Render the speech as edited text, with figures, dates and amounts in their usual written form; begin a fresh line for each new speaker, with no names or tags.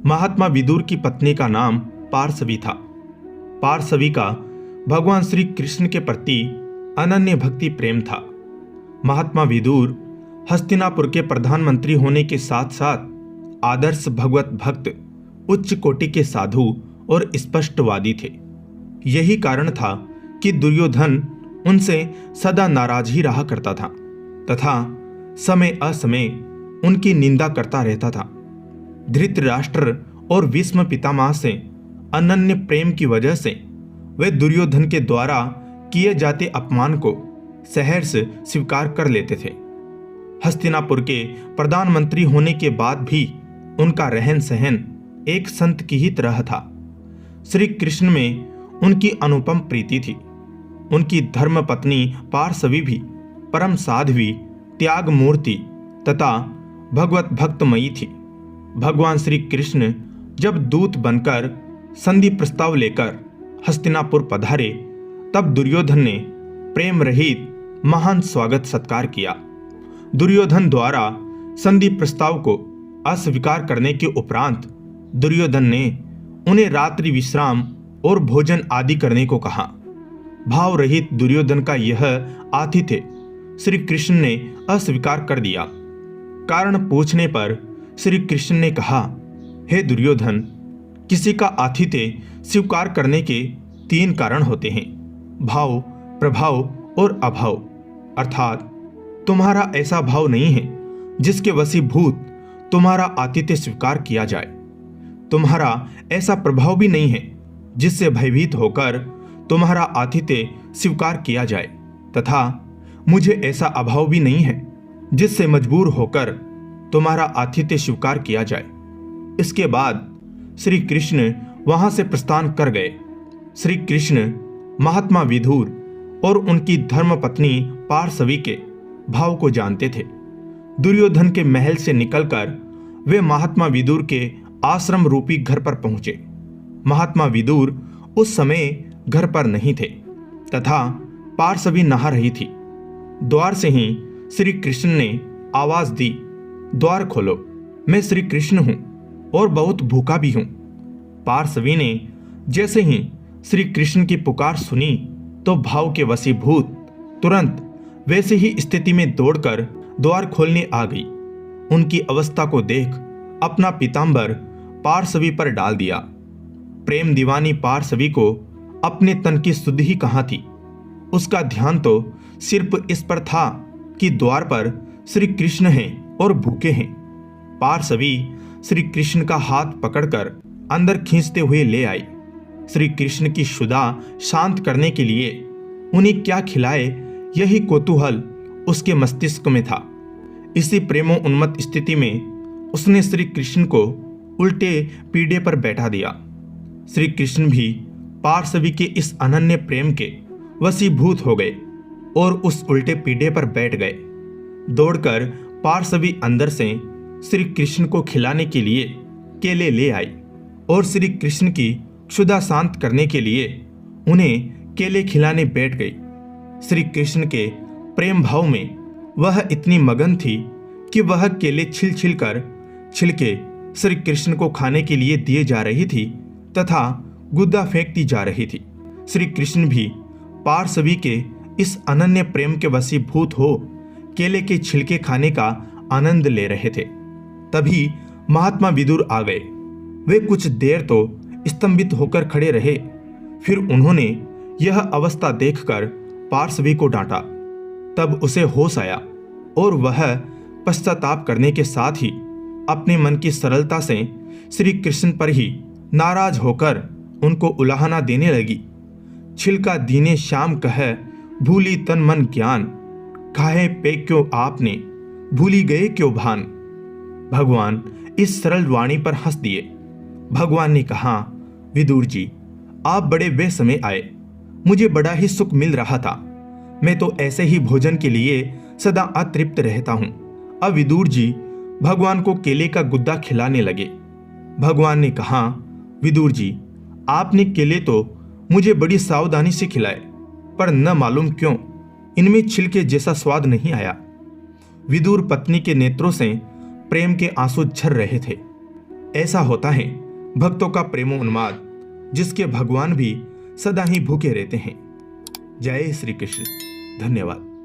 महात्मा विदुर की पत्नी का नाम पार्सवी था। पार्सवी का भगवान श्री कृष्ण के प्रति अनन्य भक्ति प्रेम था। महात्मा विदुर हस्तिनापुर के प्रधानमंत्री होने के साथ साथ आदर्श भगवत भक्त, उच्च कोटि के साधु और स्पष्टवादी थे। यही कारण था कि दुर्योधन उनसे सदा नाराज ही रहा करता था तथा समय असमय उनकी निंदा करता रहता था। धृतराष्ट्र और भीष्म पितामह से अनन्य प्रेम की वजह से वे दुर्योधन के द्वारा किए जाते अपमान को सहर्ष स्वीकार कर लेते थे। हस्तिनापुर के प्रधानमंत्री होने के बाद भी उनका रहन सहन एक संत की ही तरह था। श्री कृष्ण में उनकी अनुपम प्रीति थी। उनकी धर्म पत्नी पार्सवी भी परम साध्वी, त्याग मूर्ति तथा भगवत भक्तमयी थी। भगवान श्री कृष्ण जब दूत बनकर संधि प्रस्ताव लेकर हस्तिनापुर पधारे, तब दुर्योधन ने प्रेम रहित महान स्वागत सत्कार किया। दुर्योधन द्वारा संधि प्रस्ताव को अस्वीकार करने के उपरांत दुर्योधन ने उन्हें रात्रि विश्राम और भोजन आदि करने को कहा। भाव रहित दुर्योधन का यह आतिथ्य श्री कृष्ण ने अस्वीकार कर दिया। कारण पूछने पर श्री कृष्ण ने कहा, हे दुर्योधन, किसी का आतिथ्य स्वीकार करने के 3 कारण होते हैं, भाव, प्रभाव और अभाव। अर्थात तुम्हारा ऐसा भाव नहीं है जिसके वशीभूत तुम्हारा आतिथ्य स्वीकार किया जाए। तुम्हारा ऐसा प्रभाव भी नहीं है जिससे भयभीत होकर तुम्हारा आतिथ्य स्वीकार किया जाए, तथा मुझे ऐसा अभाव भी नहीं है जिससे मजबूर होकर तुम्हारा आतिथ्य स्वीकार किया जाए। इसके बाद श्री कृष्ण वहां से प्रस्थान कर गए। श्री कृष्ण महात्मा विदुर और उनकी धर्मपत्नी पार्सवी के भाव को जानते थे। दुर्योधन के महल से निकलकर वे महात्मा विदुर के आश्रम रूपी घर पर पहुंचे। महात्मा विदुर उस समय घर पर नहीं थे तथा पार्सवी नहा रही थी। द्वार से ही श्री कृष्ण ने आवाज दी, द्वार खोलो, मैं श्री कृष्ण हूं और बहुत भूखा भी हूं। पार्सवी ने जैसे ही श्री कृष्ण की पुकार सुनी तो भाव के वशीभूत तुरंत वैसे ही स्थिति में दौड़कर द्वार खोलने आ गई। उनकी अवस्था को देख अपना पीतांबर पार्सवी पर डाल दिया। प्रेम दीवानी पार्सवी को अपने तन की सुध ही कहां थी। उसका ध्यान तो सिर्फ इस पर था कि द्वार पर श्री कृष्ण हैं और भूखे हैं। पार्सवी श्री कृष्ण का हाथ पकड़कर अंदर खींचते हुए ले आई। श्री कृष्ण की क्षुधा शांत करने के लिए उन्हें क्या खिलाए, यही कौतूहल उसके मस्तिष्क में था। इसी प्रेमो उन्मत्त स्थिति में उसने श्री कृष्ण को उल्टे पीढ़े पर बैठा दिया। श्री कृष्ण भी पार्सवी के इस अनन्य प्रेम के वशीभूत हो गए और उस उल्टे पीढ़े पर बैठ गए। दौड़कर पार्सवी अंदर से श्री कृष्ण को खिलाने के लिए केले ले आई और श्री कृष्ण की क्षुधा शांत करने के लिए उन्हें केले खिलाने बैठ गई। श्री कृष्ण के प्रेम भाव में वह इतनी मगन थी कि वह केले छिल कर छिलके श्री कृष्ण को खाने के लिए दिए जा रही थी तथा गुद्दा फेंकती जा रही थी। श्री कृष्ण भी पार्सवी के इस अनन्य प्रेम के वशीभूत हो केले के छिलके खाने का आनंद ले रहे थे। तभी महात्मा विदुर आ गए। वे कुछ देर तो स्तंभित होकर खड़े रहे, फिर उन्होंने यह अवस्था देखकर पार्सवी को डांटा। तब उसे होश आया और वह पश्चाताप करने के साथ ही अपने मन की सरलता से श्री कृष्ण पर ही नाराज होकर उनको उलाहना देने लगी। छिलका दीने श्याम कह, भूली तन मन ज्ञान, खाए पे क्यों आपने, भूली गए क्यों भान। भगवान इस सरल वाणी पर हंस दिए। भगवान ने कहा, विदुर जी, आप बड़े बेसमय आए, मुझे बड़ा ही सुख मिल रहा था। मैं तो ऐसे ही भोजन के लिए सदा अतृप्त रहता हूं। अब विदुर जी भगवान को केले का गुद्दा खिलाने लगे। भगवान ने कहा, विदुर जी, आपने केले तो मुझे बड़ी सावधानी से खिलाए, पर न मालूम क्यों इनमें छिलके जैसा स्वाद नहीं आया। विदुर पत्नी के नेत्रों से प्रेम के आंसू झर रहे थे। ऐसा होता है भक्तों का प्रेमोन्माद, जिसके भगवान भी सदा ही भूखे रहते हैं। जय श्री कृष्ण। धन्यवाद।